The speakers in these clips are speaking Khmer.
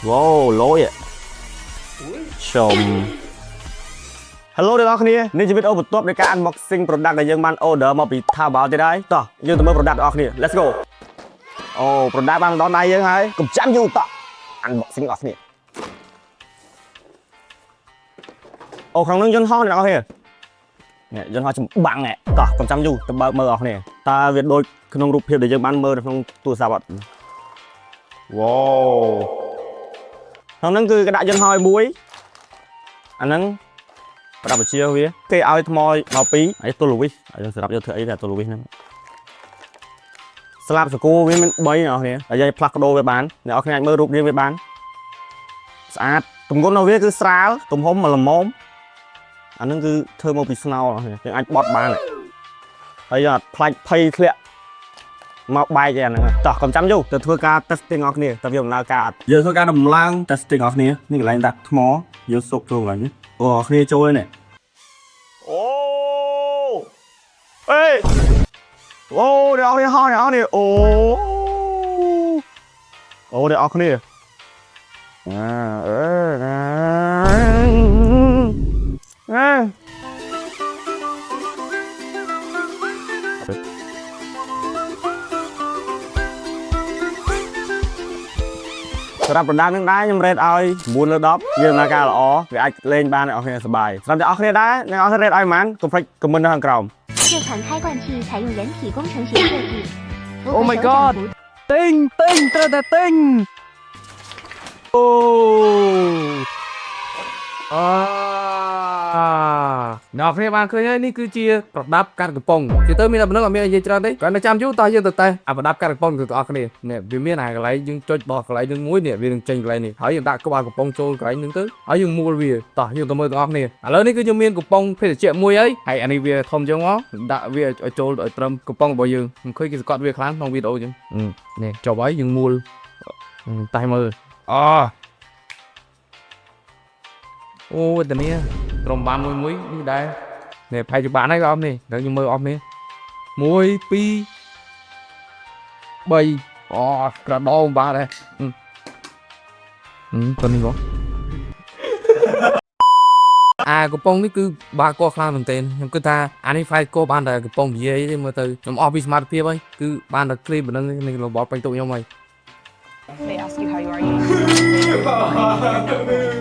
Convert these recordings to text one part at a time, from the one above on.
Wow, lỗi ạ. Chồng. Hello អ្នកនរគ្នានេះជាវីដេអូបន្ទាប់នៃការ unboxing product ដែលយើងបាន order មកពី Taobao ទៀតហើយតោះយើងទៅមើល product របស់គ្នា Let's go អូ product បានដល់ដៃយើងហើយកុំចាំយូរតោះ unboxing របស់គ្នាអូក្នុងនឹងយន្តហោះអ្នកនរគ្នានេះយន្តហោះចម្បាំងហ៎តោះកុំចាំយូរទៅបើកមើលរបស់គ្នាតើវាដូចក្នុងរូបភាពដែលយើងបានមើលនៅក្នុងទូរស័ព្ទអត់ Wow ក្នុងនឹងគឺគេដាក់យន្តហោះឲ្យមួយអាហ្នឹងប្រដាប់បជាវាគេឲ្យថ្មមកពីហើយទូលវីសយើងសម្រាប់យកធ្វើអីតែទូលវីសហ្នឹងស្លាបសកូវាមាន3អ្នកនរគ្នាហើយយើងផ្លាស់ប្ដូរវាបានអ្នកនរគ្នាអាចមើលរូបរាងវាបានស្អាតទម្ងន់របស់វាគឺស្រាលទំហំល្មមអាហ្នឹងគឺធ្វើមកពីស្នោយើងអាចបត់បានហើយយើងអត់ផ្លាច់ភ័យធ្លាក់មកបែកឯអាហ្នឹងតោះកុំចាំយូរទៅធ្វើការ testing របស់គ្នាតើវាដំណើរការអត់យើងធ្វើការដំឡើង testing របស់គ្នានេះកន្លែងដាក់ថ្មយើងសុកចូលកន្លែងនេះអូគ្នាចូលនេះអូអេអូអ្នកនរគ្នាហោះអ្នកនរគ្នាអូអូអ្នកនរគ្នាសម្រាប់ product នឹងដែរខ្ញុំ rate ឲ្យ9 លើ 10 វាដំណើរការល្អវាអាចលេងបានអ្នកនរគ្នាសប្បាយសម្រាប់អ្នកនរគ្នាដែរអ្នកនរគ្នា rate ឲ្យប៉ុន្មានកុំភ្លេច comment នៅខាងក្រោម这款开罐器采用人体工程学设计。Oh my god! tinhត្រូវតែtinhអូអ្នកគ្នាបានឃើញហើយនេះគឺជាប្រដាប់កាត់កំប៉ុងជិះទៅមានតែប៉ុណ្្នឹងអត់មានអីនិយាយច្រើនទេគាត់នៅចាំយូរតោះយើងទៅតែអាប្រដាប់កាត់កំប៉ុងទៅបងប្អូនគ្នានេះវាមានអាកន្លែងយើងចុចបោះកន្លែងនឹងមួយនេះវានឹងចេញកន្លែងនេះហើយយើងដាក់ក្បាលកំប៉ុងចូលកន្លែងនឹងទៅហើយយើងមួលវាតោះយើងទៅមើលបងប្អូនគ្នាឥឡូវនេះគឺយើងមានកំប៉ុងភេសជ្ជៈមួយហើយអានេះវាធំជាងមកដាក់វាឲ្យចូលឲ្យត្រឹមកំប៉ុងរបស់យើងមិនឃើញគេសង្កត់វាខ្លាំងក្នុងវីដេអូចឹងនេះចុះហើយយើងមួលតែមើលអូតែនេះក្រុមបានមួយនេះដែរនេះផៃជបានហើយបងនេះដល់ខ្ញុំមើលអស់នេះ1 2 3អូក្រដងបាទដែរតើនេះបងកំប៉ុងនេះគឺបាក់កខ្លាំងមែនទែនខ្ញុំគិតថាអានេះ file កបានតែកំប៉ុងនិយាយទេមើលទៅខ្ញុំអស់ពីសមត្ថភាពហើយគឺបានតែ clip ប៉ុណ្ណឹងនេះរបបពេញទូខ្ញុំហើយThey ask you how you are,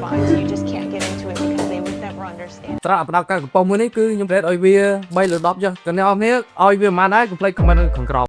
fine, so you just can't get into it because they would never understand. ត្រាក់ប្រដាប់ការកំប៉ុងមួយនេះគឺខ្ញុំ rate ឲ្យវា3 លើ 10 ចុះតែអ្នកនរគ្នាឲ្យវាប៉ុន្មានដែរកុំភ្លេច comment នៅខាងក្រោម